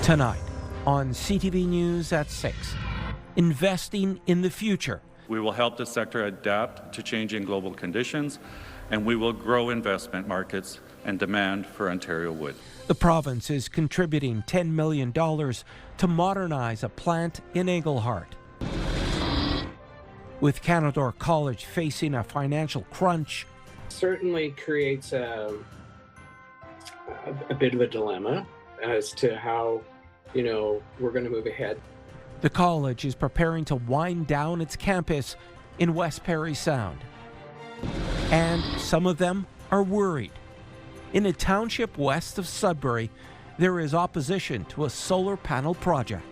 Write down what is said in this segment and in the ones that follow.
Tonight on CTV News at 6, investing in the future. We will help the sector adapt to changing global conditions, and we will grow investment markets and demand for Ontario wood. The province is contributing $10 million to modernize a plant in Englehart. With Canadore College facing a financial crunch, certainly creates a bit of a dilemma as to how, we're going to move ahead. The college is preparing to wind down its campus in West Parry Sound. And some of them are worried. In a township west of Sudbury, there is opposition to a solar panel project.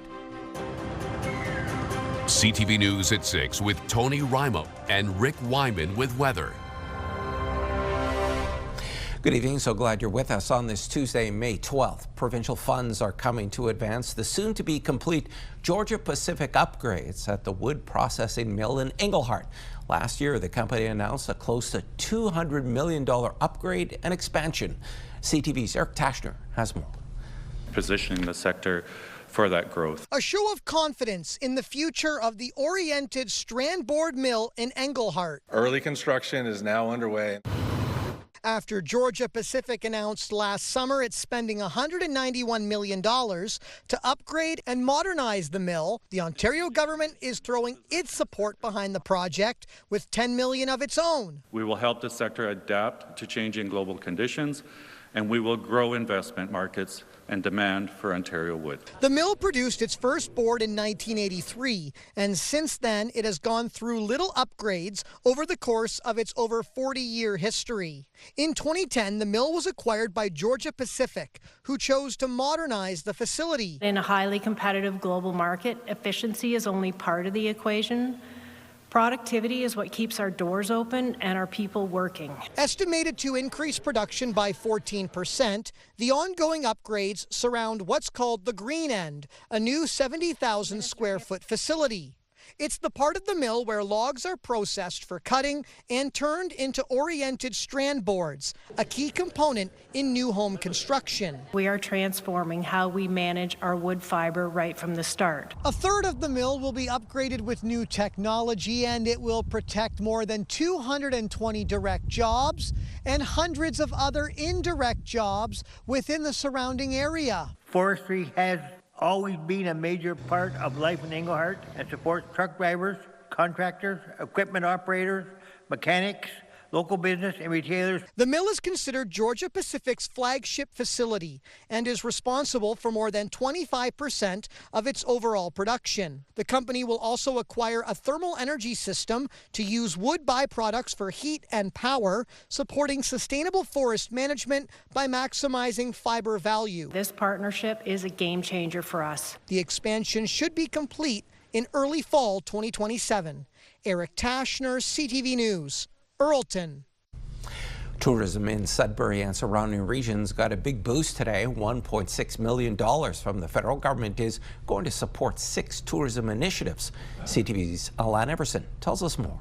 CTV News at 6 with Tony Ryma and Rick Wyman with weather. Good evening. So glad you're with us on this Tuesday, May 12th. Provincial funds are coming to advance the soon-to-be complete Georgia Pacific upgrades at the wood processing mill in Englehart. Last year, the company announced a close to $200 million upgrade and expansion. CTV's Eric Tashner has more. Positioning the sector for that growth. A show of confidence in the future of the oriented strand board mill in Englehart. Early construction is now underway. After Georgia Pacific announced last summer it's spending $191 million to upgrade and modernize the mill, the Ontario government is throwing its support behind the project with $10 million of its own. We will help the sector adapt to changing global conditions, and we will grow investment markets and demand for Ontario wood. The mill produced its first board in 1983, and since then it has gone through little upgrades over the course of its over 40-year history. In 2010, the mill was acquired by Georgia Pacific, who chose to modernize the facility. In a highly competitive global market, efficiency is only part of the equation. Productivity is what keeps our doors open and our people working. Estimated to increase production by 14%, the ongoing upgrades surround what's called the Green End, a new 70,000 square foot facility. It's the part of the mill where logs are processed for cutting and turned into oriented strand boards, a key component in new home construction. We are transforming how we manage our wood fiber right from the start. A third of the mill will be upgraded with new technology, and it will protect more than 220 direct jobs and hundreds of other indirect jobs within the surrounding area. Forestry has always been a major part of life in Englehart and supports truck drivers, contractors, equipment operators, mechanics, local business and retailers. The mill is considered Georgia Pacific's flagship facility and is responsible for more than 25% of its overall production. The company will also acquire a thermal energy system to use wood byproducts for heat and power, supporting sustainable forest management by maximizing fiber value. This partnership is a game changer for us. The expansion should be complete in early fall 2027. Eric Tashner, CTV News, Earlton. Tourism in Sudbury and surrounding regions got a big boost today. $1.6 million from the federal government is going to support 6 tourism initiatives. CTV's Alan Everson tells us more.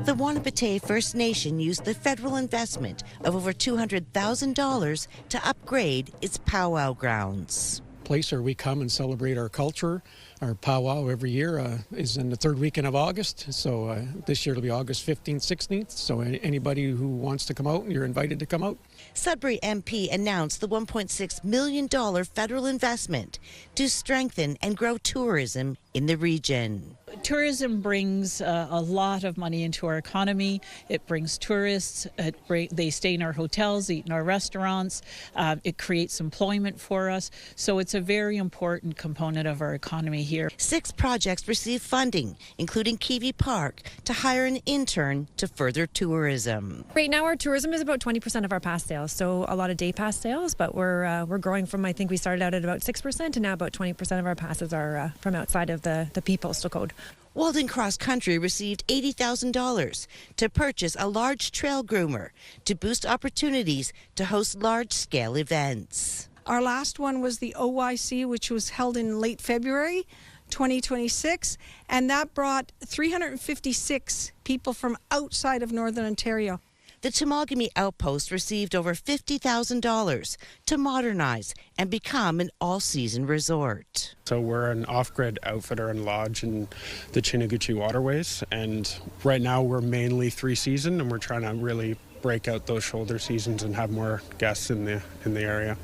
The Wanapitei First Nation used the federal investment of over $200,000 to upgrade its powwow grounds. Place where we come and celebrate our culture. Our powwow every year is in the third weekend of August, so this year it'll be August 15th, 16th, so anybody who wants to come out, you're invited to come out. Sudbury MP announced the $1.6 million federal investment to strengthen and grow tourism in the region. Tourism brings a lot of money into our economy. It brings tourists. They stay in our hotels, eat in our restaurants. It creates employment for us. So it's a very important component of our economy here. 6 projects received funding, including Kiwi Park, to hire an intern to further tourism. Right now, our tourism is about 20% of our pass sales, so a lot of day pass sales, but we're growing from, I think we started out at about 6%, and now about 20% of our passes are from outside of the P postal code. Walden Cross Country received $80,000 to purchase a large trail groomer to boost opportunities to host large-scale events. Our last one was the OYC, which was held in late February 2026, and that brought 356 people from outside of Northern Ontario. The Temagami outpost received over $50,000 to modernize and become an all-season resort. So we're an off-grid outfitter and lodge in the Chiniguchi waterways, and right now we're mainly 3-season, and we're trying to really break out those shoulder seasons and have more guests in the area.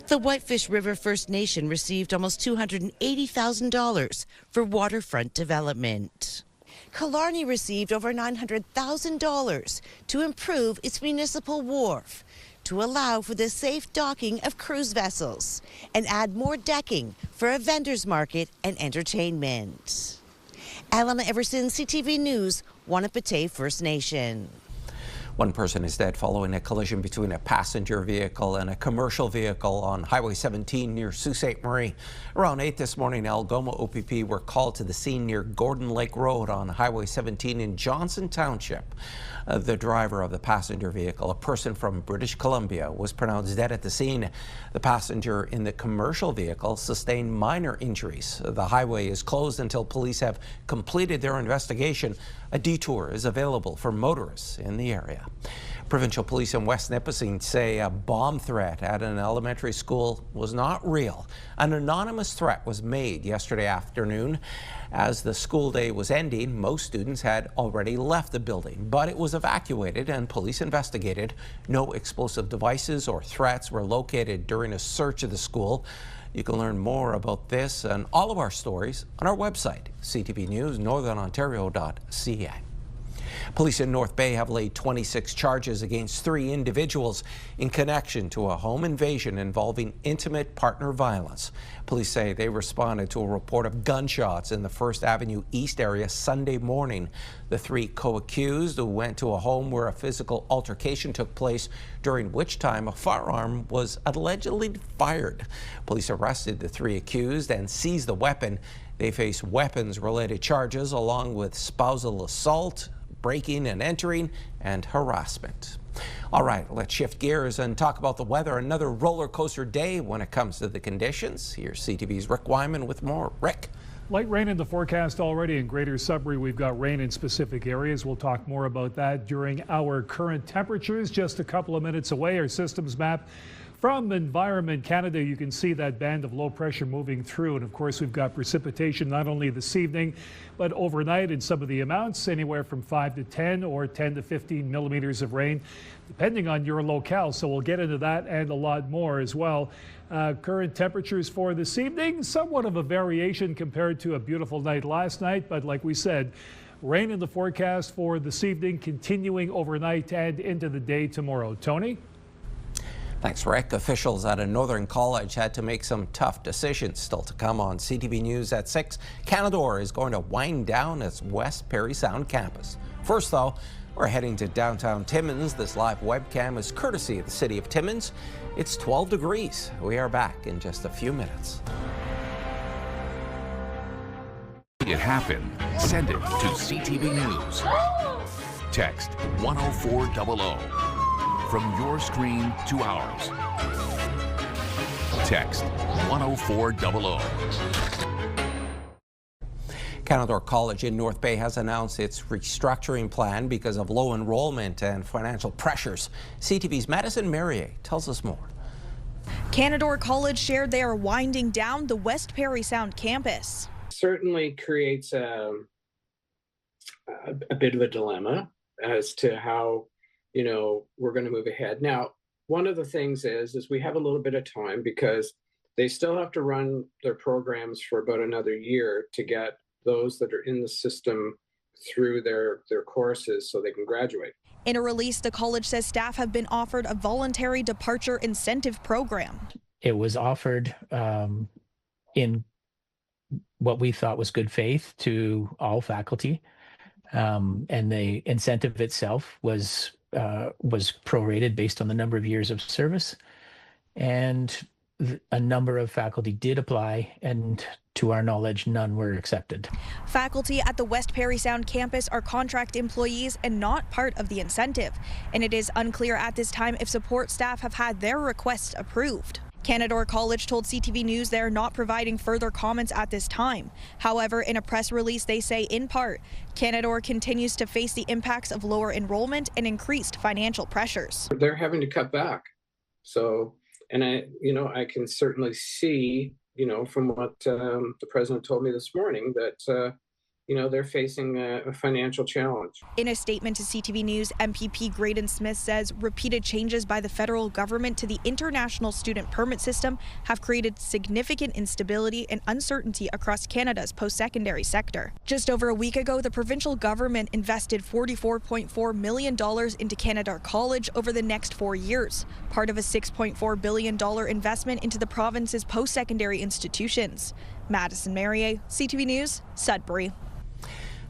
The Whitefish River First Nation received almost $280,000 for waterfront development. Killarney received over $900,000 to improve its municipal wharf, to allow for the safe docking of cruise vessels, and add more decking for a vendor's market and entertainment. Alana Everson, CTV News, Wanapitei First Nation. One person is dead following a collision between a passenger vehicle and a commercial vehicle on Highway 17 near Sault Ste. Marie. Around 8 this morning, Algoma OPP were called to the scene near Gordon Lake Road on Highway 17 in Johnson Township. The driver of the passenger vehicle, a person from British Columbia, was pronounced dead at the scene. The passenger in the commercial vehicle sustained minor injuries. The highway is closed until police have completed their investigation. A detour is available for motorists in the area. Provincial police in West Nipissing say a bomb threat at an elementary school was not real. An anonymous threat was made yesterday afternoon. As the school day was ending, most students had already left the building, but it was evacuated and police investigated. No explosive devices or threats were located during a search of the school. You can learn more about this and all of our stories on our website, ctvnewsnorthernontario.ca. Police in North Bay have laid 26 charges against 3 individuals in connection to a home invasion involving intimate partner violence. Police say they responded to a report of gunshots in the First Avenue East area Sunday morning. The 3 co-accused who went to a home where a physical altercation took place, during which time a firearm was allegedly fired. Police arrested the 3 accused and seized the weapon. They face weapons-related charges along with spousal assault, breaking and entering, and harassment. All right, let's shift gears and talk about the weather. Another roller coaster day when it comes to the conditions. Here's CTV's Rick Wyman with more. Rick. Light rain in the forecast already in Greater Sudbury. We've got rain in specific areas. We'll talk more about that during our current temperatures. Just a couple of minutes away, our systems map. From Environment Canada, you can see that band of low pressure moving through. And of course, we've got precipitation not only this evening, but overnight in some of the amounts, anywhere from 5 to 10 or 10 to 15 millimeters of rain, depending on your locale. So we'll get into that and a lot more as well. Current temperatures for this evening, somewhat of a variation compared to a beautiful night last night. But like we said, rain in the forecast for this evening, continuing overnight and into the day tomorrow. Tony? Thanks, Rick. Officials at a northern college had to make some tough decisions. Still to come on CTV News at 6. Canador is going to wind down its West Parry Sound campus. First, though, we're heading to downtown Timmins. This live webcam is courtesy of the city of Timmins. It's 12 degrees. We are back in just a few minutes. It happened. Send it to CTV News. Text 10400. From your screen to ours. Text 10400. Canador College in North Bay has announced its restructuring plan because of low enrollment and financial pressures. CTV's Madison Merrier tells us more. Canador College shared they are winding down the West Parry Sound campus. Certainly creates a bit of a dilemma as to how we're going to move ahead. Now, one of the things is we have a little bit of time because they still have to run their programs for about another year to get those that are in the system through their courses so they can graduate. In a release, the college says staff have been offered a voluntary departure incentive program. It was offered in what we thought was good faith to all faculty, and the incentive itself was prorated based on the number of years of service, and a number of faculty did apply, and to our knowledge, none were accepted. Faculty at the West Parry Sound campus are contract employees and not part of the incentive, and it is unclear at this time if support staff have had their requests approved. Canadore College told CTV News they are not providing further comments at this time. However, in a press release, they say, in part, Canadore continues to face the impacts of lower enrollment and increased financial pressures. They're having to cut back. So, and I can certainly see, from what the president told me this morning, that they're facing a financial challenge. In a statement to CTV News, MPP Graydon Smith says repeated changes by the federal government to the international student permit system have created significant instability and uncertainty across Canada's post-secondary sector. Just over a week ago, the provincial government invested $44.4 million into Canadore College over the next 4 years, part of a $6.4 billion investment into the province's post-secondary institutions. Madison Merrier, CTV News, Sudbury.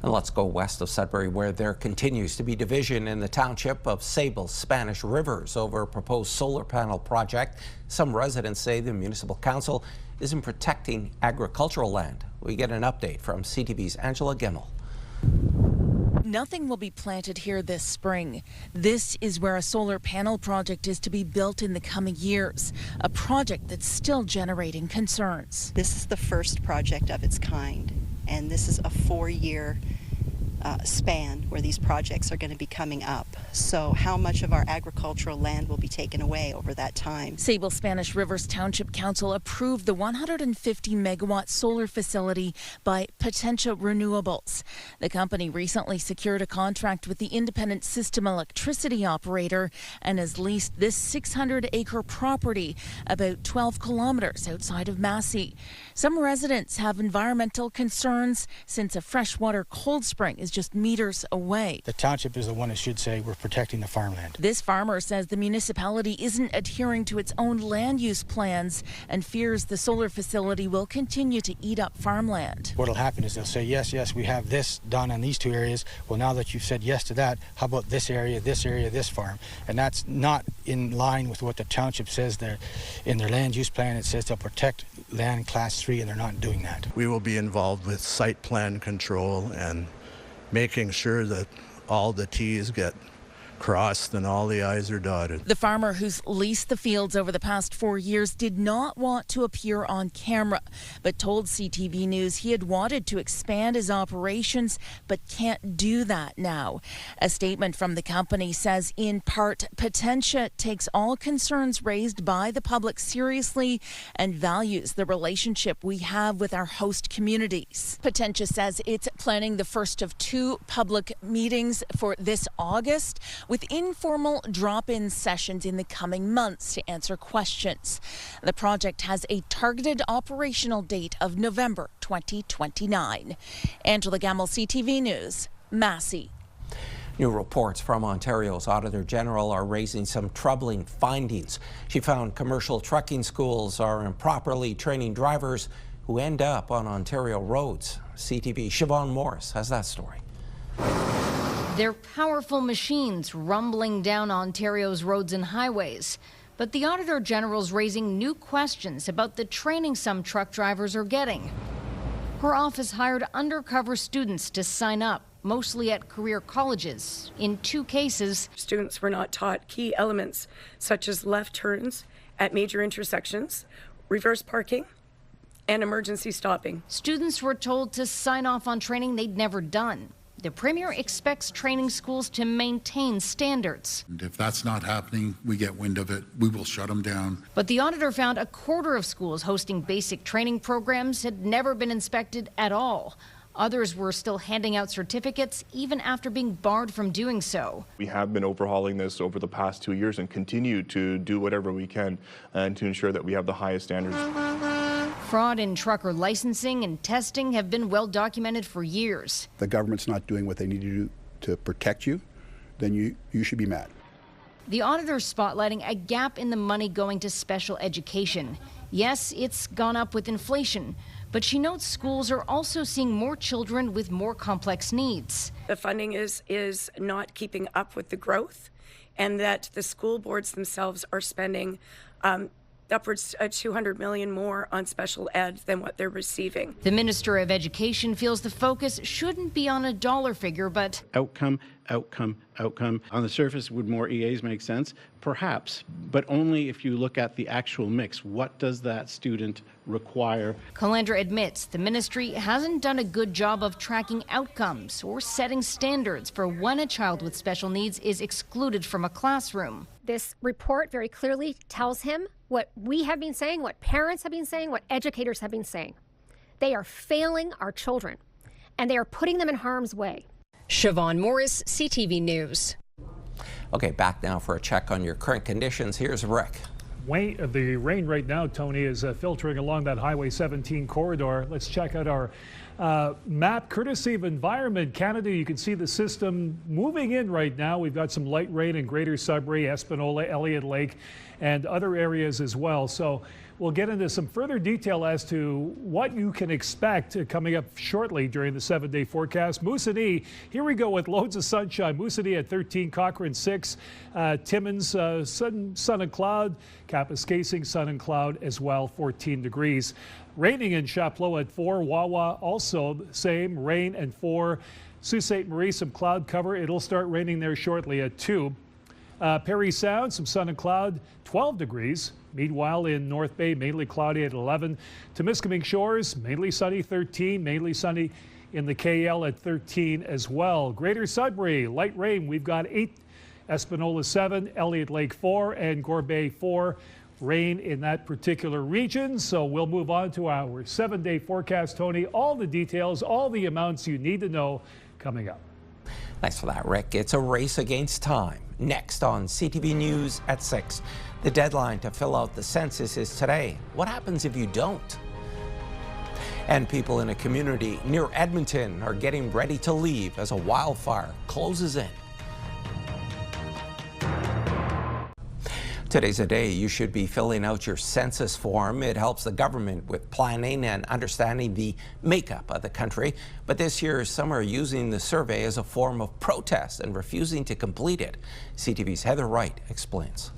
And let's go west of Sudbury, where there continues to be division in the township of Sable's Spanish Rivers over a proposed solar panel project. Some residents say the municipal council isn't protecting agricultural land. We get an update from CTV's Angela Gimmel. Nothing will be planted here this spring. This is where a solar panel project is to be built in the coming years, a project that's still generating concerns. This is the first project of its kind, and this is a 4-year span where these projects are going to be coming up. So how much of our agricultural land will be taken away over that time? Sable Spanish Rivers Township Council approved the 150 megawatt solar facility by Potentia Renewables. The company recently secured a contract with the independent system electricity operator and has leased this 600-acre property about 12 kilometers outside of Massey. Some residents have environmental concerns since a freshwater cold spring is just meters away. The township is the one that should say we're protecting the farmland. This farmer says the municipality isn't adhering to its own land use plans and fears the solar facility will continue to eat up farmland. What will happen is they'll say, yes, we have this done on these 2 areas. Well, now that you've said yes to that, how about this area, this farm? And that's not in line with what the township says there in their land use plan. It says they'll protect land class 3, and they're not doing that. We will be involved with site plan control and making sure that all the T's get crossed and all the I's are dotted. The farmer who's leased the fields over the past 4 years did not want to appear on camera, but told CTV News he had wanted to expand his operations, but can't do that now. A statement from the company says, in part, Potentia takes all concerns raised by the public seriously and values the relationship we have with our host communities. Potentia says it's planning the first of 2 public meetings for this August, with informal drop-in sessions in the coming months to answer questions. The project has a targeted operational date of November 2029. Angela Gamble, CTV News, Massey. New reports from Ontario's Auditor General are raising some troubling findings. She found commercial trucking schools are improperly training drivers who end up on Ontario roads. CTV's Siobhan Morris has that story. They're powerful machines rumbling down Ontario's roads and highways. But the Auditor General's raising new questions about the training some truck drivers are getting. Her office hired undercover students to sign up, mostly at career colleges. In 2 cases, students were not taught key elements such as left turns at major intersections, reverse parking, and emergency stopping. Students were told to sign off on training they'd never done. The Premier expects training schools to maintain standards. And if that's not happening, we get wind of it, we will shut them down. But the auditor found a quarter of schools hosting basic training programs had never been inspected at all. Others were still handing out certificates even after being barred from doing so. We have been overhauling this over the past 2 years and continue to do whatever we can to ensure that we have the highest standards. Fraud in trucker licensing and testing have been well documented for years. The government's not doing what they need to do to protect you, then you should be mad. The auditor's spotlighting a gap in the money going to special education. Yes, it's gone up with inflation, but she notes schools are also seeing more children with more complex needs. The funding is not keeping up with the growth, and that the school boards themselves are spending upwards of $200 million more on special ed than what they're receiving. The Minister of Education feels the focus shouldn't be on a dollar figure, but outcome. On the surface, would more EAs make sense? Perhaps, but only if you look at the actual mix. What does that student require? Calandra admits the ministry hasn't done a good job of tracking outcomes or setting standards for when a child with special needs is excluded from a classroom. This report very clearly tells him what we have been saying, what parents have been saying, what educators have been saying. They are failing our children, and they are putting them in harm's way. Siobhan Morris, CTV News. Okay, back now for a check on your current conditions. Here's Rick. The rain right now, Tony, is filtering along that Highway 17 corridor. Let's check out our map courtesy of Environment Canada. You can see the system moving in right now. We've got some light rain in Greater Sudbury, Espanola, Elliott Lake, and other areas as well. So we'll get into some further detail as to what you can expect coming up shortly during the 7-day forecast. Moosonee, here we go with loads of sunshine. Moosonee at 13, Cochrane 6, Timmins, sun and cloud, Kapuskasing, sun and cloud as well, 14 degrees. Raining in Chapleau at 4, Wawa also the same, rain and 4. Sault Ste. Marie, some cloud cover. It'll start raining there shortly at 2. Parry Sound, some sun and cloud, 12 degrees. Meanwhile, in North Bay, mainly cloudy at 11. Temiskaming Shores, mainly sunny, 13. Mainly sunny in the KL at 13 as well. Greater Sudbury, light rain. We've got 8. Espanola 7, Elliott Lake 4, and Gore Bay 4. Rain in that particular region. So we'll move on to our 7-day forecast, Tony. All the details, all the amounts you need to know coming up. Thanks for that, Rick. It's a race against time. Next on CTV News at 6. The deadline to fill out the census is today. What happens if you don't? And people in a community near Edmonton are getting ready to leave as a wildfire closes in. Today's a day you should be filling out your census form. It helps the government with planning and understanding the makeup of the country. But this year, some are using the survey as a form of protest and refusing to complete it. CTV's Heather Wright explains.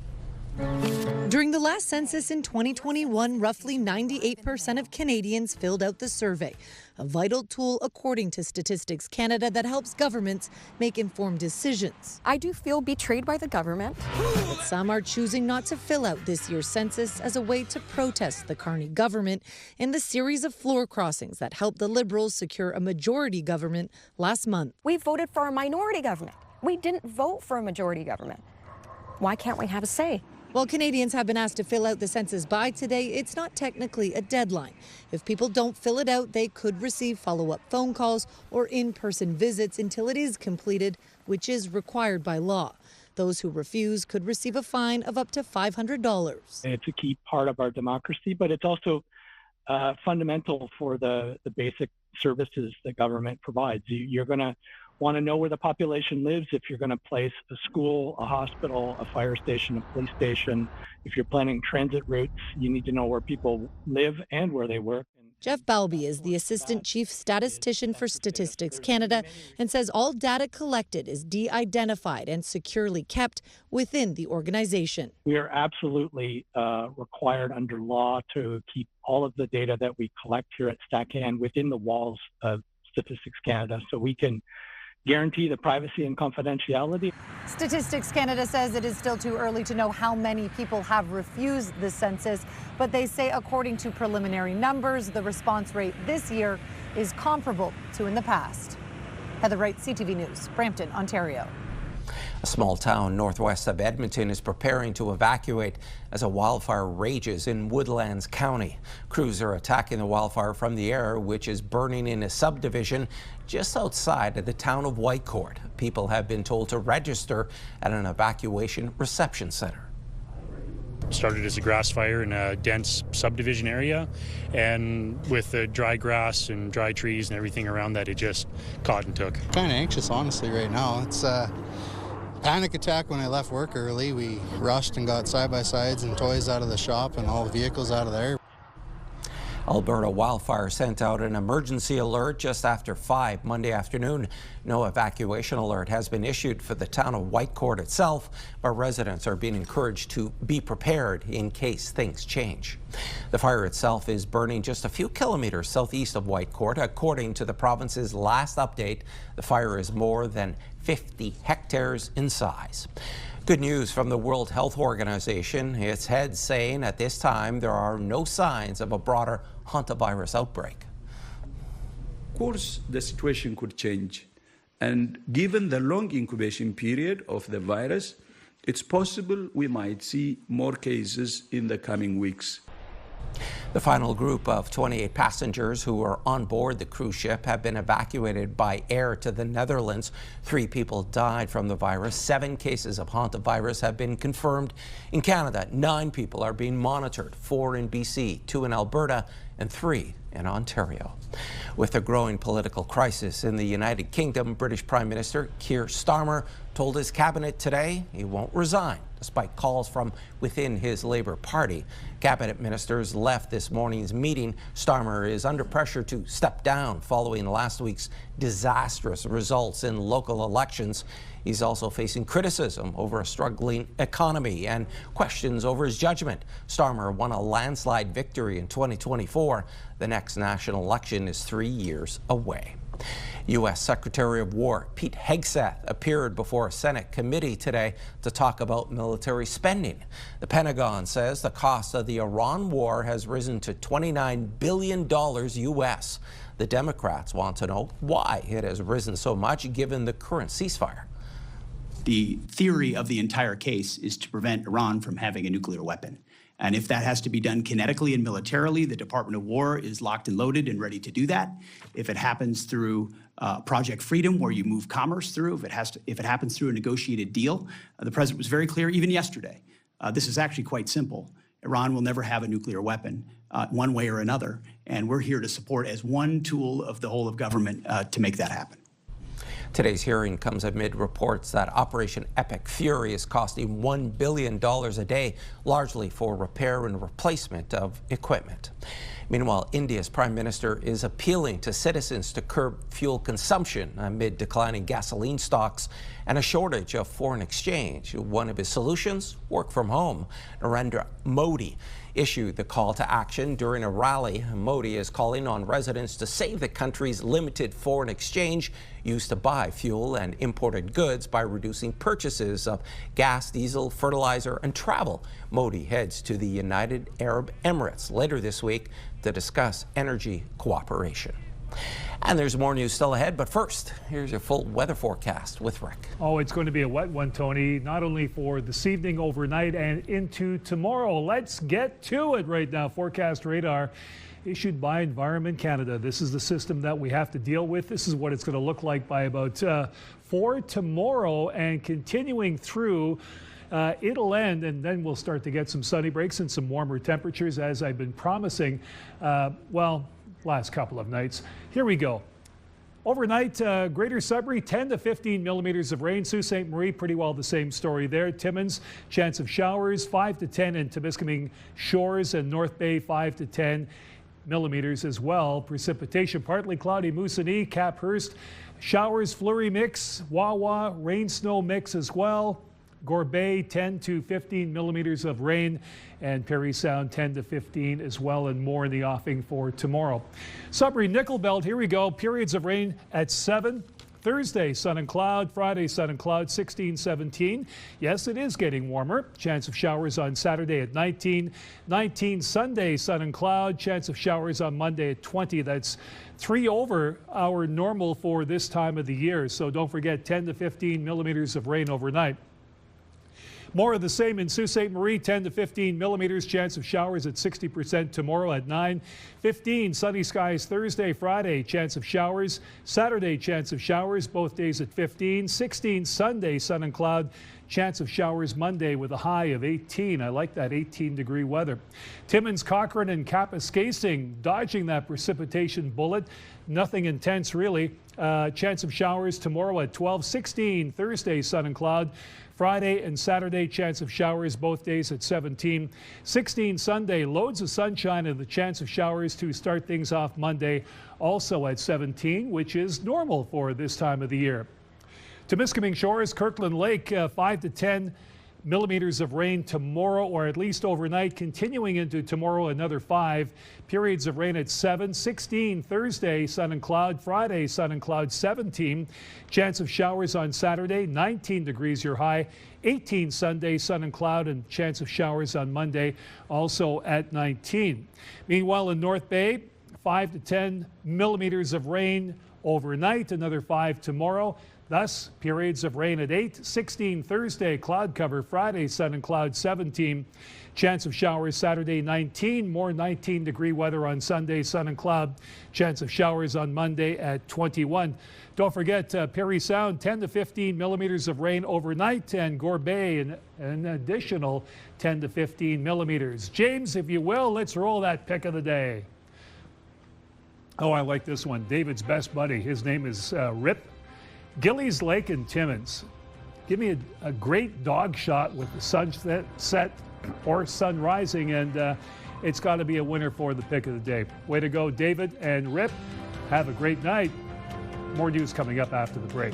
During the last census in 2021, roughly 98% of Canadians filled out the survey, a vital tool according to Statistics Canada that helps governments make informed decisions. I do feel betrayed by the government. But some are choosing not to fill out this year's census as a way to protest the Carney government in the series of floor crossings that helped the Liberals secure a majority government last month. We voted for a minority government. We didn't vote for a majority government. Why can't we have a say? While Canadians have been asked to fill out the census by today, it's not technically a deadline. If people don't fill it out, they could receive follow-up phone calls or in-person visits until it is completed, which is required by law. Those who refuse could receive a fine of up to $500. It's a key part of our democracy, but it's also fundamental for the basic services the government provides. You're going to want to know where the population lives if you're going to place a school, a hospital, a fire station, a police station. If you're planning transit routes, you need to know where people live and where they work. Jeff Balby is the Assistant Chief Statistician for Statistics Canada and says all data collected is de-identified and securely kept within the organization. We are absolutely required under law to keep all of the data that we collect here at StatCan within the walls of Statistics Canada so we can guarantee the privacy and confidentiality. Statistics Canada says it is still too early to know how many people have refused the census, but they say according to preliminary numbers, the response rate this year is comparable to in the past. Heather Wright, CTV News, Brampton, Ontario. A small town northwest of Edmonton is preparing to evacuate as a wildfire rages in Woodlands County. Crews are attacking the wildfire from the air, which is burning in a subdivision just outside of the town of Whitecourt. People have been told to register at an evacuation reception center. Started as a grass fire in a dense subdivision area, and with the dry grass and dry trees and everything around that, it just caught and took. Kind of anxious, honestly, right now. It's panic attack when I left work early. We rushed and got side-by-sides and toys out of the shop and all the vehicles out of there. Alberta Wildfire sent out an emergency alert just after 5 Monday afternoon. No evacuation alert has been issued for the town of Whitecourt itself, but residents are being encouraged to be prepared in case things change. The fire itself is burning just a few kilometers southeast of Whitecourt. According to the province's last update, the fire is more than 50 hectares in size. Good news from the World Health Organization. Its head saying at this time there are no signs of a broader hantavirus outbreak. Of course, the situation could change. And given the long incubation period of the virus, it's possible we might see more cases in the coming weeks. The final group of 28 passengers who were on board the cruise ship have been evacuated by air to the Netherlands. 3 people died from the virus. 7 cases of hantavirus have been confirmed. In Canada, 9 people are being monitored, 4 in BC, 2 in Alberta, and 3 in Ontario. With the growing political crisis in the United Kingdom, British Prime Minister Keir Starmer told his cabinet today he won't resign, despite calls from within his Labour Party. Cabinet ministers left this morning's meeting. Starmer is under pressure to step down following last week's disastrous results in local elections. He's also facing criticism over a struggling economy and questions over his judgment. Starmer won a landslide victory in 2024. The next national election is 3 years away. U.S. Secretary of War Pete Hegseth appeared before a Senate committee today to talk about military spending. The Pentagon says the cost of the Iran war has risen to $29 billion U.S. The Democrats want to know why it has risen so much given the current ceasefire. The theory of the entire case is to prevent Iran from having a nuclear weapon. And if that has to be done kinetically and militarily, the Department of War is locked and loaded and ready to do that. If it happens through Project Freedom, where you move commerce through, if it happens through a negotiated deal, the president was very clear, even yesterday. This is actually quite simple. Iran will never have a nuclear weapon one way or another, and we're here to support as one tool of the whole of government to make that happen. Today's hearing comes amid reports that Operation Epic Fury is costing $1 billion a day, largely for repair and replacement of equipment. Meanwhile, India's Prime Minister is appealing to citizens to curb fuel consumption amid declining gasoline stocks and a shortage of foreign exchange. One of his solutions, work from home. Narendra Modi issued the call to action during a rally. Modi is calling on residents to save the country's limited foreign exchange used to buy fuel and imported goods by reducing purchases of gas, diesel, fertilizer, and travel. Modi heads to the United Arab Emirates later this week to discuss energy cooperation. And there's more news still ahead, but first, here's your full weather forecast with Rick. Oh, it's going to be a wet one, Tony, not only for this evening, overnight, and into tomorrow. Let's get to it right now. Forecast radar issued by Environment Canada. This is the system that we have to deal with. This is what it's going to look like by about 4 tomorrow, and continuing through. It'll end, and then we'll start to get some sunny breaks and some warmer temperatures, as I've been promising, last couple of nights. Here we go. Overnight, Greater Sudbury, 10 to 15 millimeters of rain. Sault Ste. Marie, pretty well the same story there. Timmins, chance of showers, 5 to 10 in Timiskaming Shores, and North Bay, 5 to 10 millimeters as well. Precipitation, partly cloudy, Moosonee, Caphurst, showers, flurry mix, Wawa, rain snow mix as well. Gore Bay, 10 to 15 millimeters of rain, and Parry Sound, 10 to 15 as well, and more in the offing for tomorrow. Sudbury Nickel Belt, here we go. Periods of rain at 7. Thursday, sun and cloud. Friday, sun and cloud, 16, 17. Yes, it is getting warmer. Chance of showers on Saturday at 19. 19 Sunday, sun and cloud. Chance of showers on Monday at 20. That's 3 over our normal for this time of the year. So don't forget, 10 to 15 millimeters of rain overnight. More of the same in Sault Ste. Marie, 10 to 15 millimeters. Chance of showers at 60% tomorrow at 9. 15 sunny skies Thursday, Friday. Chance of showers. Saturday, chance of showers. Both days at 15. 16 Sunday, sun and cloud. Chance of showers Monday with a high of 18. I like that 18-degree weather. Timmins, Cochrane, and Kapuskasing dodging that precipitation bullet. Nothing intense, really. Chance of showers tomorrow at 12. 16 Thursday, sun and cloud. Friday and Saturday, chance of showers both days at 17. 16 Sunday, loads of sunshine and the chance of showers to start things off Monday, also at 17, which is normal for this time of the year. Temiskaming Shores, Kirkland Lake, 5 to 10 millimeters of rain tomorrow, or at least overnight. Continuing into tomorrow, another 5 periods of rain at 7. 16 Thursday, sun and cloud. Friday, sun and cloud, 17. Chance of showers on Saturday, 19 degrees your high. 18 Sunday, sun and cloud, and chance of showers on Monday, also at 19. Meanwhile, in North Bay, 5 to 10 millimeters of rain overnight, another 5 tomorrow. Thus, periods of rain at 8. 16 Thursday, cloud cover. Friday, sun and cloud, 17. Chance of showers Saturday, 19. More 19-degree weather on Sunday, sun and cloud. Chance of showers on Monday at 21. Don't forget Perry Sound, 10 to 15 millimeters of rain overnight, and Gore Bay, an additional 10 to 15 millimeters. James, if you will, let's roll that pick of the day. Oh, I like this one. David's best buddy. His name is Rip. Gillies Lake in Timmins. Give me a great dog shot with the sunset or sun rising, and it's got to be a winner for the pick of the day. Way to go, David and Rip. Have a great night. More news coming up after the break.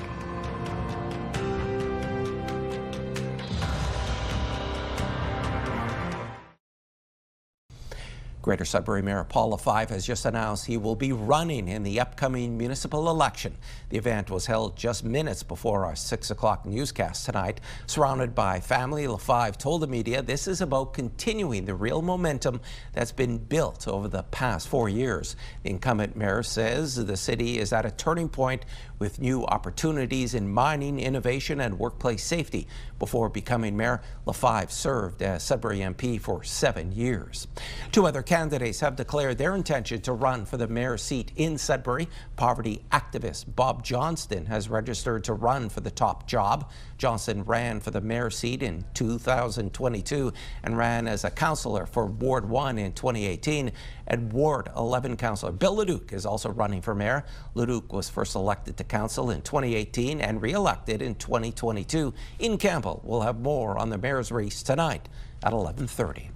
Greater Sudbury Mayor Paul LaFive has just announced he will be running in the upcoming municipal election. The event was held just minutes before our 6 o'clock newscast tonight. Surrounded by family, LaFive told the media this is about continuing the real momentum that's been built over the past 4 years. The incumbent mayor says the city is at a turning point with new opportunities in mining, innovation, and workplace safety. Before becoming mayor, LaFive served as Sudbury MP for 7 years. 2 other candidates have declared their intention to run for the mayor's seat in Sudbury. Poverty activist Bob Johnston has registered to run for the top job. Johnston ran for the mayor's seat in 2022 and ran as a councillor for Ward 1 in 2018. And Ward 11 councillor Bill Leduc is also running for mayor. Leduc was first elected to council in 2018 and re-elected in 2022. Ian Campbell will have more on the mayor's race tonight at 11:30.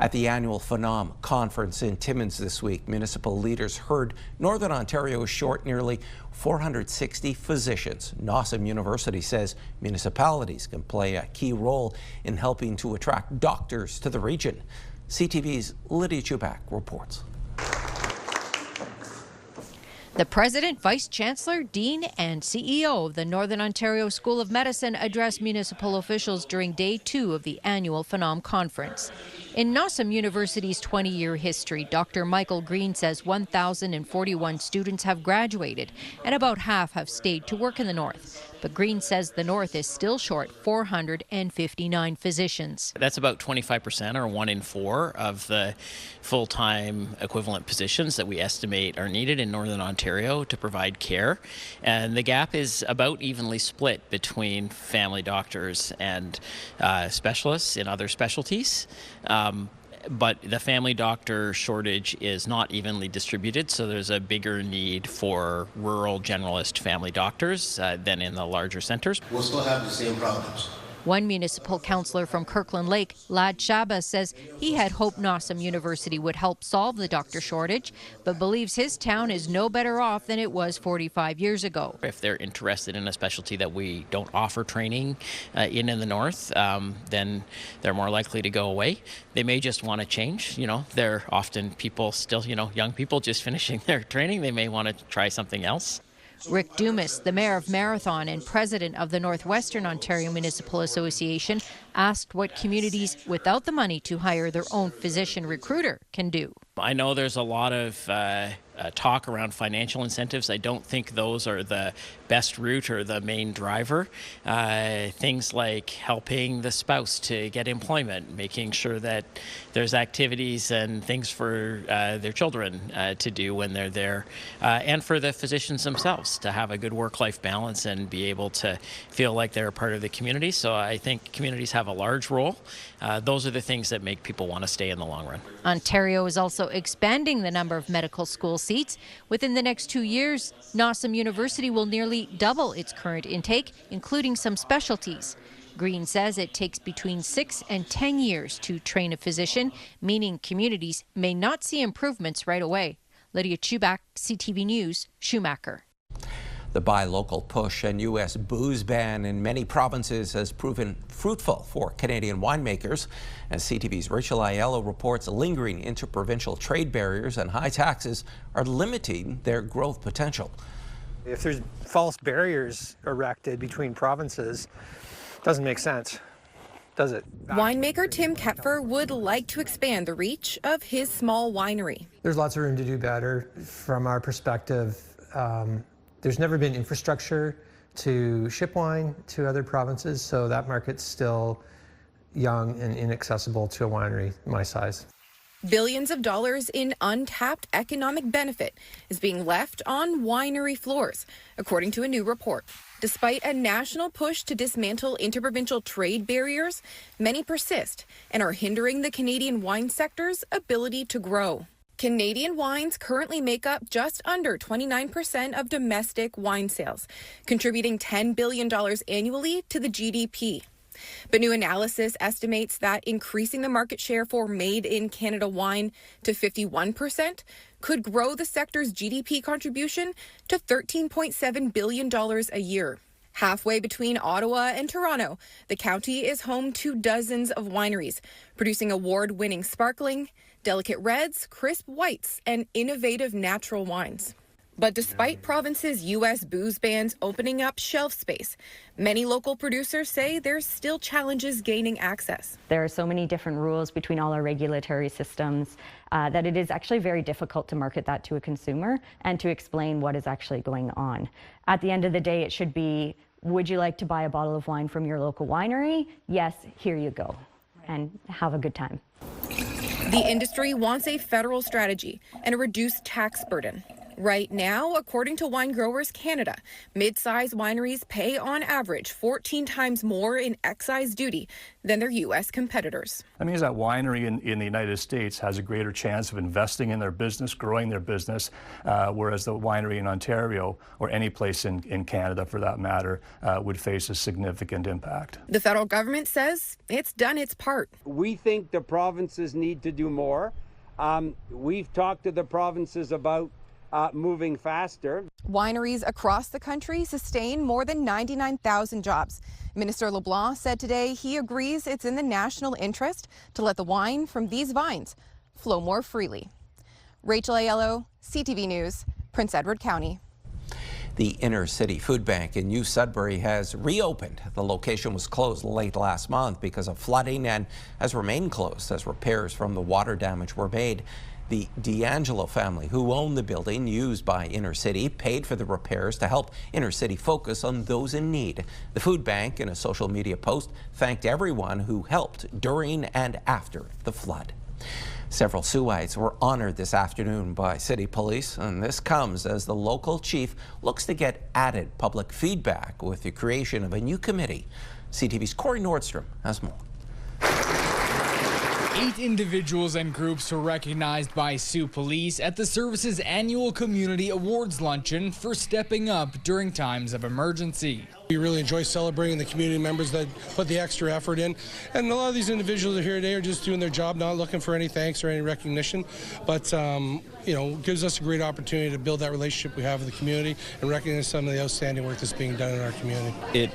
At the annual Foursome conference in Timmins this week, municipal leaders heard Northern Ontario is short nearly 460 physicians. Foursome University says municipalities can play a key role in helping to attract doctors to the region. CTV's Lydia Chubak reports. The President, Vice Chancellor, Dean and CEO of the Northern Ontario School of Medicine addressed municipal officials during Day 2 of the annual Foursome conference. In Foursome University's 20-year history, Dr. Michael Green says 1,041 students have graduated and about half have stayed to work in the North. But Green says the North is still short 459 physicians. That's about 25%, or 1 in 4 of the full-time equivalent positions that we estimate are needed in Northern Ontario to provide care. And the gap is about evenly split between family doctors and specialists in other specialties. But the family doctor shortage is not evenly distributed, so there's a bigger need for rural generalist family doctors than in the larger centers. We'll still have the same problems. One municipal councillor from Kirkland Lake, Lad Shaba, says he had hoped Foursome University would help solve the doctor shortage, but believes his town is no better off than it was 45 years ago. If they're interested in a specialty that we don't offer training in the North, then they're more likely to go away. They may just want to change. You know, they're often people still, young people just finishing their training. They may want to try something else. Rick Dumas, the mayor of Marathon and president of the Northwestern Ontario Municipal Association, asked what communities without the money to hire their own physician recruiter can do. I know there's a lot of talk around financial incentives. I don't think those are the best route or the main driver. Things like helping the spouse to get employment, making sure that there's activities and things for their children to do when they're there, and for the physicians themselves to have a good work-life balance and be able to feel like they're a part of the community. So I think communities have a large role. Those are the things that make people want to stay in the long run. Ontario is also expanding the number of medical school seats. Within the next 2 years, Foursome University will nearly double its current intake, including some specialties. Green says it takes between 6 and 10 years to train a physician, meaning communities may not see improvements right away. Lydia Chubak, CTV News, Schumacher. The buy local push and U.S. booze ban in many provinces has proven fruitful for Canadian winemakers. As CTV's Rachel Aiello reports, lingering interprovincial trade barriers and high taxes are limiting their growth potential. If there's false barriers erected between provinces, it doesn't make sense, does it? Winemaker Tim Kepfer would like to expand the reach of his small winery. There's lots of room to do better from our perspective. There's never been infrastructure to ship wine to other provinces, so that market's still young and inaccessible to a winery my size. Billions of dollars in untapped economic benefit is being left on winery floors, according to a new report. Despite a national push to dismantle interprovincial trade barriers, many persist and are hindering the Canadian wine sector's ability to grow. Canadian wines currently make up just under 29% of domestic wine sales, contributing $10 billion annually to the GDP. But new analysis estimates that increasing the market share for made-in-Canada wine to 51% could grow the sector's GDP contribution to $13.7 billion a year. Halfway between Ottawa and Toronto, the county is home to dozens of wineries, producing award-winning sparkling, delicate reds, crisp whites, and innovative natural wines. But despite provinces' U.S. booze bans opening up shelf space, many local producers say there's still challenges gaining access. There are so many different rules between all our regulatory systems that it is actually very difficult to market that to a consumer and to explain what is actually going on. At the end of the day, it should be, would you like to buy a bottle of wine from your local winery? Yes, here you go, and have a good time. The industry wants a federal strategy and a reduced tax burden. Right now, according to Wine Growers Canada, mid-size wineries pay on average 14 times more in excise duty than their U.S. competitors. That means that winery in the United States has a greater chance of investing in their business, growing their business, whereas the winery in Ontario, or any place in Canada for that matter, would face a significant impact. The federal government says it's done its part. We think the provinces need to do more. We've talked to the provinces about moving faster. Wineries across the country sustain more than 99,000 jobs. Minister LeBlanc said today he agrees it's in the national interest to let the wine from these vines flow more freely. Rachel Aiello, CTV News, Prince Edward County. The Inner City Food Bank in New Sudbury has reopened. The location was closed late last month because of flooding and has remained closed as repairs from the water damage were made. The D'Angelo family, who owned the building used by Inner City, paid for the repairs to help Inner City focus on those in need. The food bank, in a social media post, thanked everyone who helped during and after the flood. Several Suites were honored this afternoon by city police, and this comes as the local chief looks to get added public feedback with the creation of a new committee. CTV's Corey Nordstrom has more. 8 individuals and groups were recognized by Sioux Police at the service's annual Community Awards Luncheon for stepping up during times of emergency. We really enjoy celebrating the community members that put the extra effort in. And a lot of these individuals are here today are just doing their job, not looking for any thanks or any recognition. But, you know, gives us a great opportunity to build that relationship we have with the community and recognize some of the outstanding work that's being done in our community. It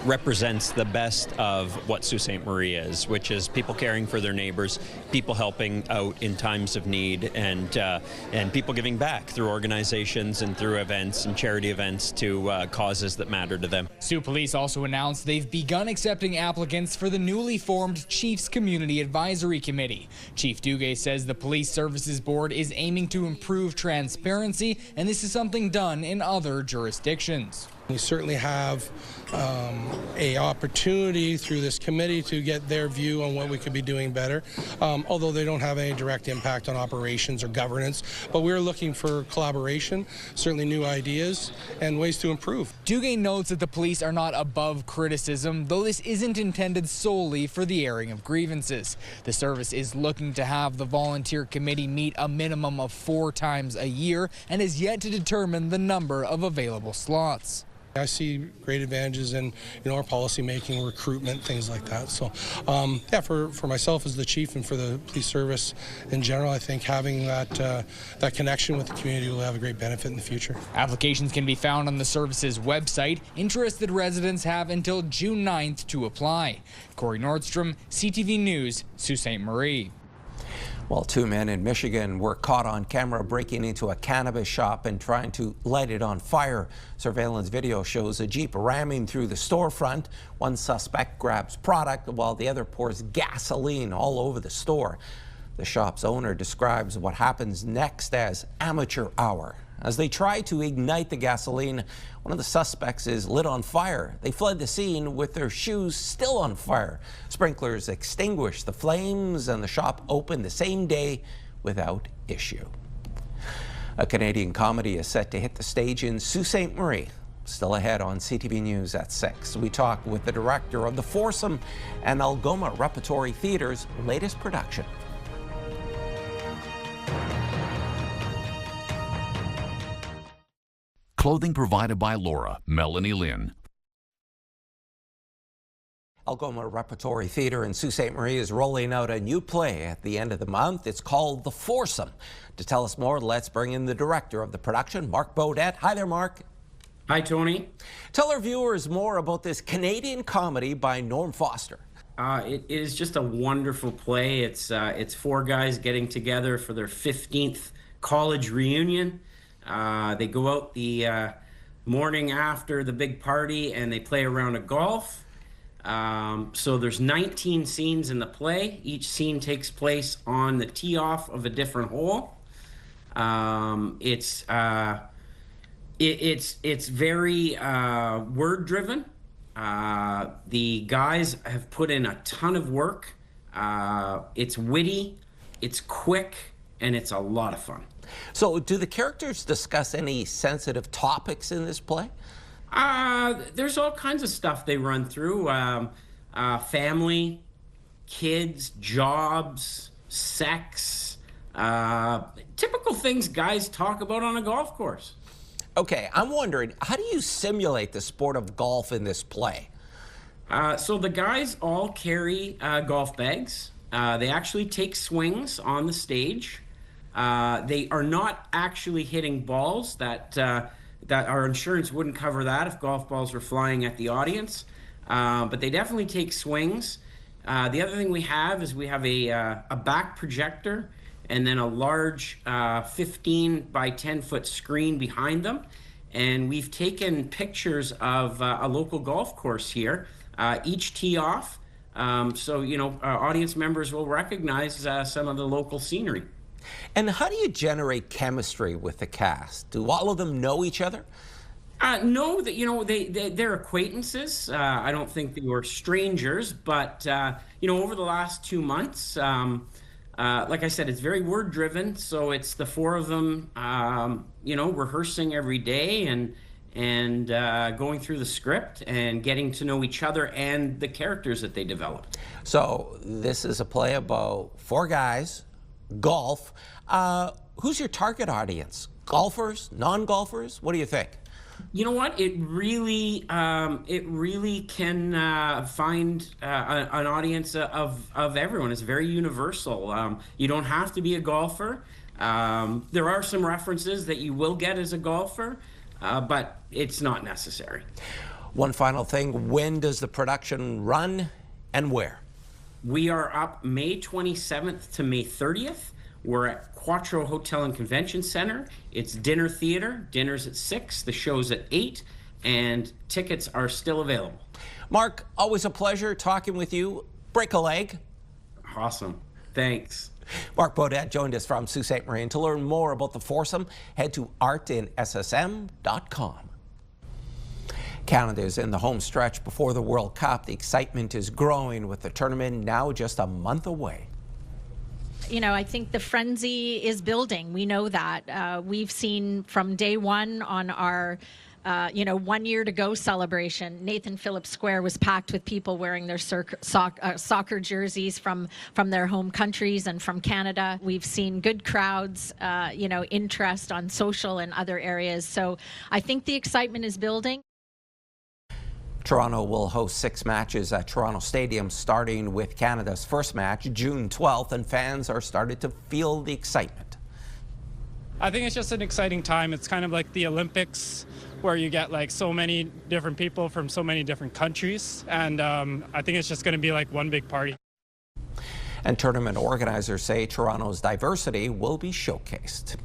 represents the best of what Sault Ste. Marie is, which is people caring for their neighbors, people helping out in times of need, and people giving back through organizations and through events and charity events to causes that matter to them. Sault Police also announced they've begun accepting applicants for the newly formed Chiefs Community Advisory Committee. Chief Duguay says the Police Services Board is aiming to improve transparency, and this is something done in other jurisdictions. We certainly have a opportunity through this committee to get their view on what we could be doing better, although they don't have any direct impact on operations or governance. But we're looking for collaboration, certainly new ideas, and ways to improve. Duguay notes that the police are not above criticism, though this isn't intended solely for the airing of grievances. The service is looking to have the volunteer committee meet a minimum of 4 times a year and is yet to determine the number of available slots. I see great advantages in our policy making, recruitment, things like that. So, yeah, for myself as the chief and for the police service in general, I think having that connection with the community will have a great benefit in the future. Applications can be found on the service's website. Interested residents have until June 9th to apply. Corey Nordstrom, CTV News, Sault Ste. Marie. Well, 2 men in Michigan were caught on camera breaking into a cannabis shop and trying to light it on fire. Surveillance video shows a Jeep ramming through the storefront. One suspect grabs product while the other pours gasoline all over the store. The shop's owner describes what happens next as amateur hour. As they try to ignite the gasoline, one of the suspects is lit on fire. They fled the scene with their shoes still on fire. Sprinklers extinguished the flames and the shop opened the same day without issue. A Canadian comedy is set to hit the stage in Sault Ste. Marie. Still ahead on CTV News at 6. We talk with the director of the Foursome and Algoma Repertory Theatre's latest production. Clothing provided by Laura, Melanie Lynn. Algoma Repertory Theatre in Sault Ste. Marie is rolling out a new play at the end of the month. It's called The Foursome. To tell us more, let's bring in the director of the production, Mark Beaudet. Hi there, Mark. Hi, Tony. Tell our viewers more about this Canadian comedy by Norm Foster. It is just a wonderful play. It's 4 guys getting together for their 15th college reunion. They go out the morning after the big party and they play a round of golf. So there's 19 scenes in the play. Each scene takes place on the tee off of a different hole. It's very word driven. The guys have put in a ton of work. It's witty, it's quick, and it's a lot of fun. So do the characters discuss any sensitive topics in this play? There's all kinds of stuff they run through. Family, kids, jobs, sex, typical things guys talk about on a golf course. Okay, I'm wondering, how do you simulate the sport of golf in this play? So the guys all carry golf bags. They actually take swings on the stage. They are not actually hitting balls. That our insurance wouldn't cover that if golf balls were flying at the audience. But they definitely take swings. The other thing we have is we have a back projector and then a large 15 by 10 foot screen behind them. And we've taken pictures of a local golf course here, each tee off. So, audience members will recognize some of the local scenery. And how do you generate chemistry with the cast? Do all of them know each other? No, they're acquaintances. I don't think they were strangers, but over the last 2 months, like I said, it's very word driven. So it's the 4 of them, rehearsing every day and going through the script and getting to know each other and the characters that they developed. So this is a play about 4 guys. Golf. Who's your target audience? Golfers, non-golfers? What do you think? You know what? It really can find an audience of everyone. It's very universal. You don't have to be a golfer. There are some references that you will get as a golfer, but it's not necessary. One final thing, when does the production run and where? We are up May 27th to May 30th. We're at Quattro Hotel and Convention Center. It's dinner theater. Dinner's at 6, the show's at 8, and tickets are still available. Mark, always a pleasure talking with you. Break a leg. Awesome. Thanks. Mark Beaudet joined us from Sault Ste. Marie. To learn more about the Foursome, head to artinssm.com. Canada is in the home stretch before the World Cup. The excitement is growing with the tournament now just a month away. You know, I think the frenzy is building. We know that. We've seen from day one on our 1 year to go celebration. Nathan Phillips Square was packed with people wearing their soccer jerseys from their home countries and from Canada. We've seen good crowds, interest on social and other areas. So I think the excitement is building. Toronto will host 6 matches at Toronto Stadium, starting with Canada's first match June 12th, and fans are starting to feel the excitement. I think it's just an exciting time. It's kind of like the Olympics, where you get like so many different people from so many different countries, and I think it's just going to be like one big party. And tournament organizers say Toronto's diversity will be showcased.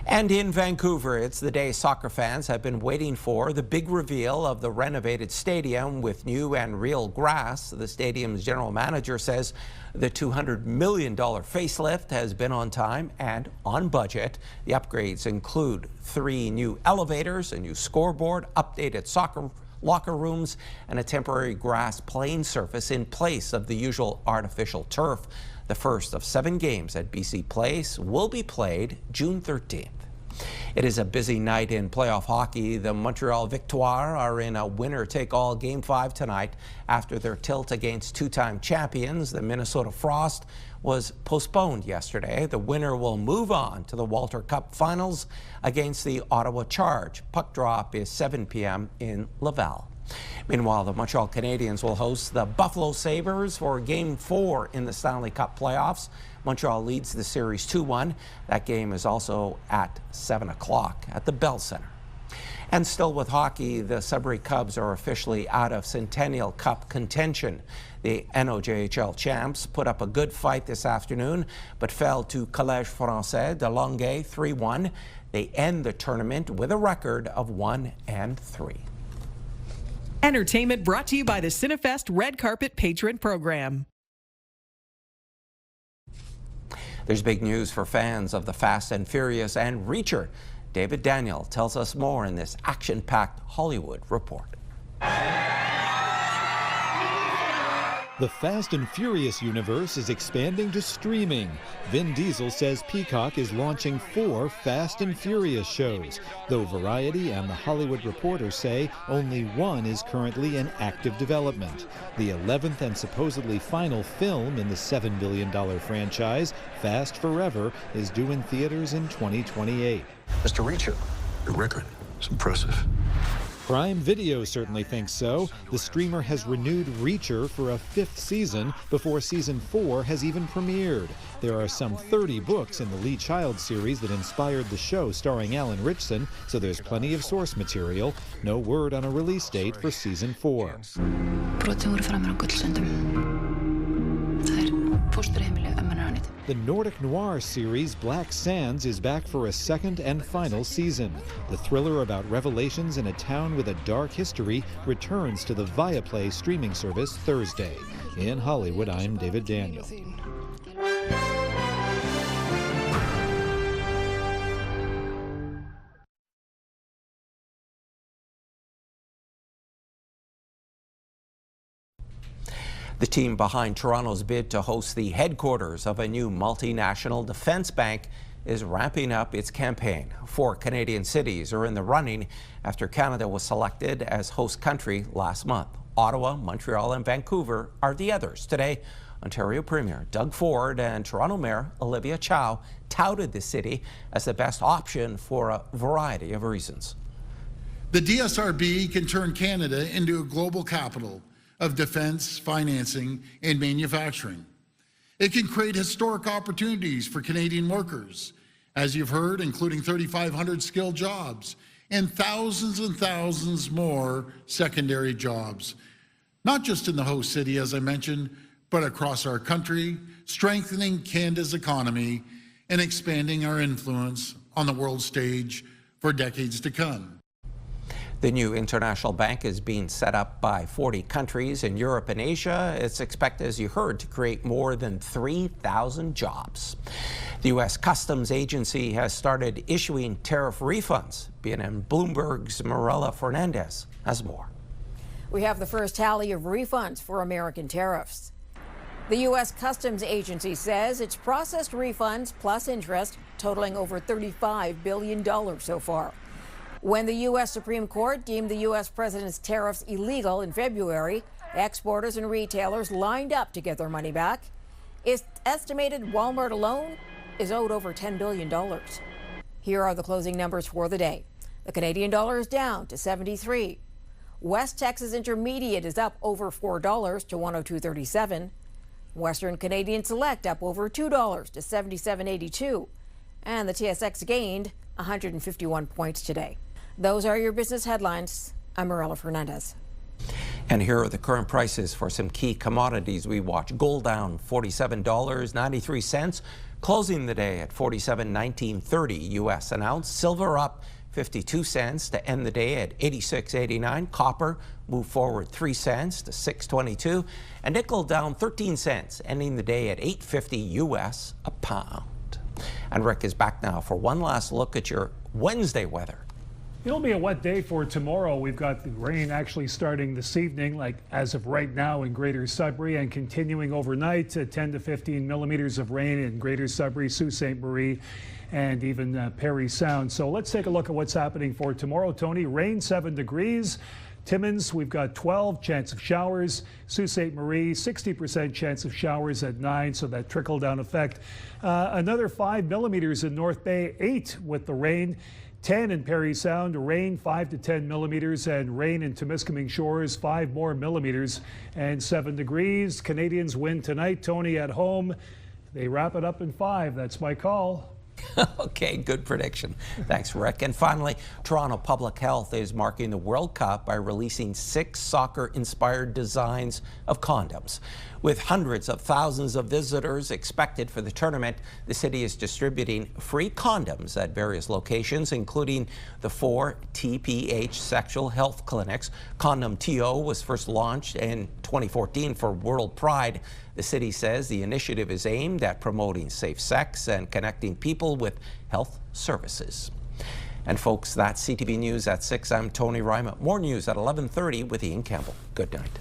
And in Vancouver, it's the day soccer fans have been waiting for, the big reveal of the renovated stadium with new and real grass. The stadium's general manager says the $200 million facelift has been on time and on budget. The upgrades include 3 new elevators, a new scoreboard, updated soccer locker rooms, and a temporary grass playing surface in place of the usual artificial turf. The first of 7 games at BC Place will be played June 13th. It is a busy night in playoff hockey. The Montreal Victoire are in a winner-take-all Game 5 tonight after their tilt against 2-time champions. The Minnesota Frost was postponed yesterday. The winner will move on to the Walter Cup Finals against the Ottawa Charge. Puck drop is 7 p.m. in Laval. Meanwhile, the Montreal Canadiens will host the Buffalo Sabres for Game 4 in the Stanley Cup playoffs. Montreal leads the series 2-1. That game is also at 7 o'clock at the Bell Center. And still with hockey, the Sudbury Cubs are officially out of Centennial Cup contention. The NOJHL champs put up a good fight this afternoon, but fell to Collège Français de Longueuil 3-1. They end the tournament with a record of 1-3. Entertainment brought to you by the Cinefest Red Carpet Patron Program. There's big news for fans of the Fast and Furious and Reacher. David Daniel tells us more in this action-packed Hollywood report. The Fast and Furious universe is expanding to streaming. Vin Diesel says Peacock is launching 4 Fast and Furious shows, though Variety and The Hollywood Reporter say only 1 is currently in active development. The 11th and supposedly final film in the $7 billion franchise, Fast Forever, is due in theaters in 2028. Mr. Reacher, your record is impressive. Prime Video certainly thinks so. The streamer has renewed Reacher for a 5th season before season 4 has even premiered. There are some 30 books in the Lee Child series that inspired the show starring Alan Ritchson, so there's plenty of source material. No word on a release date for season 4. The Nordic noir series Black Sands is back for a 2nd and final season. The thriller about revelations in a town with a dark history returns to the Viaplay streaming service Thursday. In Hollywood, I'm David Daniel. The team behind Toronto's bid to host the headquarters of a new multinational defense bank is ramping up its campaign. 4 Canadian cities are in the running after Canada was selected as host country last month. Ottawa, Montreal, and Vancouver are the others. Today, Ontario Premier Doug Ford and Toronto Mayor Olivia Chow touted the city as the best option for a variety of reasons. The DSRB can turn Canada into a global capital of defense, financing, and manufacturing. It can create historic opportunities for Canadian workers, as you've heard, including 3,500 skilled jobs and thousands more secondary jobs, not just in the host city, as I mentioned, but across our country, strengthening Canada's economy and expanding our influence on the world stage for decades to come. The new international bank is being set up by 40 countries in Europe and Asia. It's expected, as you heard, to create more than 3,000 jobs. The U.S. Customs Agency has started issuing tariff refunds. BNN Bloomberg's Marella Fernandez has more. We have the first tally of refunds for American tariffs. The U.S. Customs Agency says it's processed refunds plus interest totaling over $35 billion so far. When the U.S. Supreme Court deemed the U.S. president's tariffs illegal in February, exporters and retailers lined up to get their money back. It's estimated Walmart alone is owed over $10 billion. Here are the closing numbers for the day. The Canadian dollar is down to 73. West Texas Intermediate is up over $4 to 102.37. Western Canadian Select up over $2 to 77.82. And the TSX gained 151 points today. Those are your business headlines. I'm Marella Fernandez. And here are the current prices for some key commodities we watch. Gold down $47.93, closing the day at $47.1930 U.S. an ounce. Silver up 52 cents to end the day at 86.89. Copper moved forward 3 cents to 6.22, and nickel down 13 cents, ending the day at 8.50 U.S. a pound. And Rick is back now for one last look at your Wednesday weather. It'll be a wet day for tomorrow. We've got the rain actually starting this evening, like as of right now in Greater Sudbury, and continuing overnight to 10 to 15 millimeters of rain in Greater Sudbury, Sault Ste. Marie, and even Parry Sound. So let's take a look at what's happening for tomorrow, Tony. Rain 7 degrees. Timmins, we've got 12, chance of showers. Sault Ste. Marie, 60% chance of showers at 9, so that trickle-down effect. Another 5 millimeters in North Bay, 8 with the rain. 10 in Parry Sound, rain 5 to 10 millimeters, and rain in Temiskaming Shores, 5 more millimeters, and 7 degrees. Canadians win tonight. Tony at home. They wrap it up in 5. That's my call. Okay, good prediction. Thanks, Rick. And finally, Toronto Public Health is marking the World Cup by releasing 6 soccer-inspired designs of condoms. With hundreds of thousands of visitors expected for the tournament, the city is distributing free condoms at various locations, including the 4 TPH sexual health clinics. Condom TO was first launched in 2014 for World Pride. The city says the initiative is aimed at promoting safe sex and connecting people with health services. And folks, that's CTV News at 6. I'm Tony Ryma. More news at 11:30 with Ian Campbell. Good night.